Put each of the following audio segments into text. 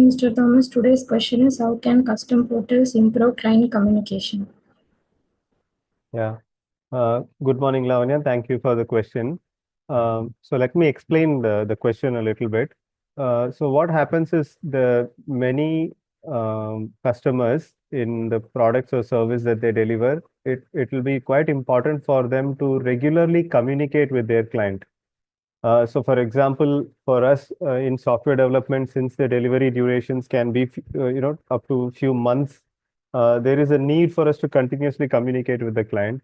morning, Mr. Thomas. Today's question is, how can custom portals improve client communication? Yeah. Good morning, Lavanya. Thank you for the question. So let me explain the question a little bit. So what happens is the many customers in the products or service that they deliver, it will be quite important for them to regularly communicate with their client. So for example, for us in software development, since the delivery durations can be, up to few months, there is a need for us to continuously communicate with the client.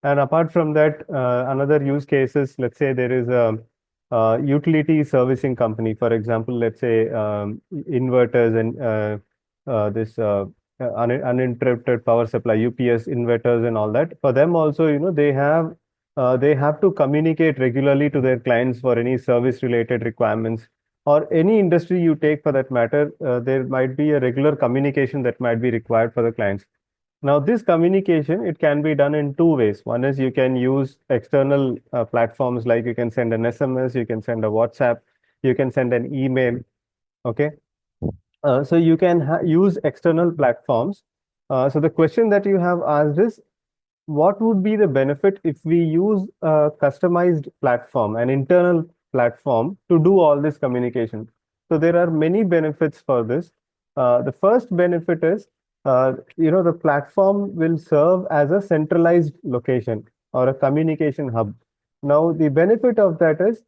And apart from that, another use case is, let's say there is a, utility servicing company, for example, let's say inverters and this uninterrupted power supply, UPS inverters and all that. For them also, they have to communicate regularly to their clients for any service related requirements, or any industry you take for that matter. There might be a regular communication that might be required for the clients. Now, this communication, it can be done in two ways. One is you can use external platforms, like you can send an SMS, you can send a WhatsApp, you can send an email. Okay. So you can use external platforms. So the question that you have asked is, what would be the benefit if we use a customized platform, an internal platform, to do all this communication? So there are many benefits for this. The first benefit is, the platform will serve as a centralized location or a communication hub. Now, the benefit of that is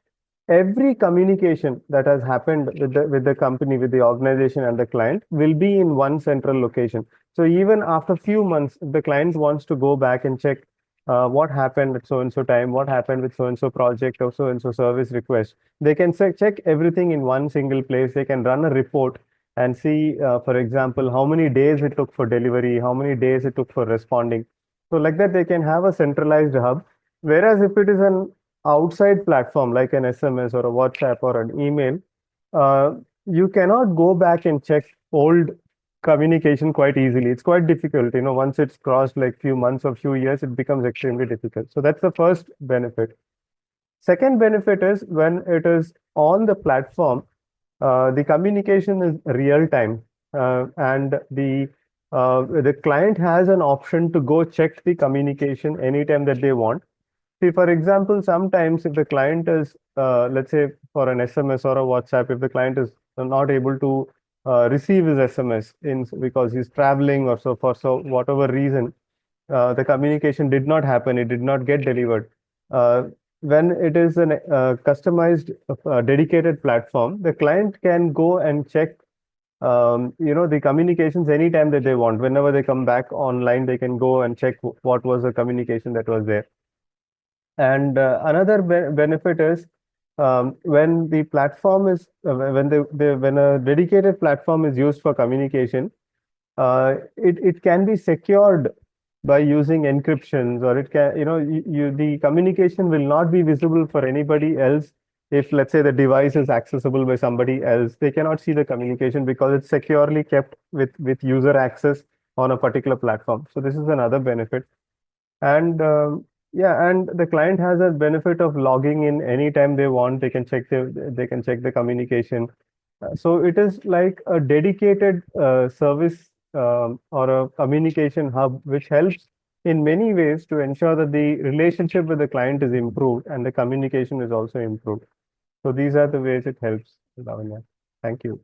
every communication that has happened with the company, with the organization and the client will be in one central location. So even after few months, if the client wants to go back and check what happened at so and so time, what happened with so and so project or so and so service request, they can check everything in one single place. They can run a report and see, for example, how many days it took for delivery, how many days it took for responding. So like that, they can have a centralized hub. Whereas if it is an outside platform like an SMS or a WhatsApp or an email, uh, you cannot go back and check old communication quite easily. It's quite difficult. Once it's crossed like few months or few years, it becomes extremely difficult. So that's the first benefit. Second benefit is, when it is on the platform, the communication is real time, and the client has an option to go check the communication anytime that they want. See, for example, sometimes if the client is, let's say for an SMS or a WhatsApp, if the client is not able to receive his SMS in because he's traveling or so, for so whatever reason, the communication did not happen, it did not get delivered. When it is a customized, dedicated platform, the client can go and check, the communications anytime that they want. Whenever they come back online, they can go and check what was the communication that was there. And another benefit is, when the platform is when a dedicated platform is used for communication, it can be secured by using encryptions, or it can, the communication will not be visible for anybody else. If, let's say, the device is accessible by somebody else, they cannot see the communication because it's securely kept with user access on a particular platform. So this is another benefit. And yeah, and the client has a benefit of logging in anytime they want. They can check the communication. So it is like a dedicated service, or a communication hub, which helps in many ways to ensure that the relationship with the client is improved and the communication is also improved. So these are the ways it helps, Lavanya. Thank you.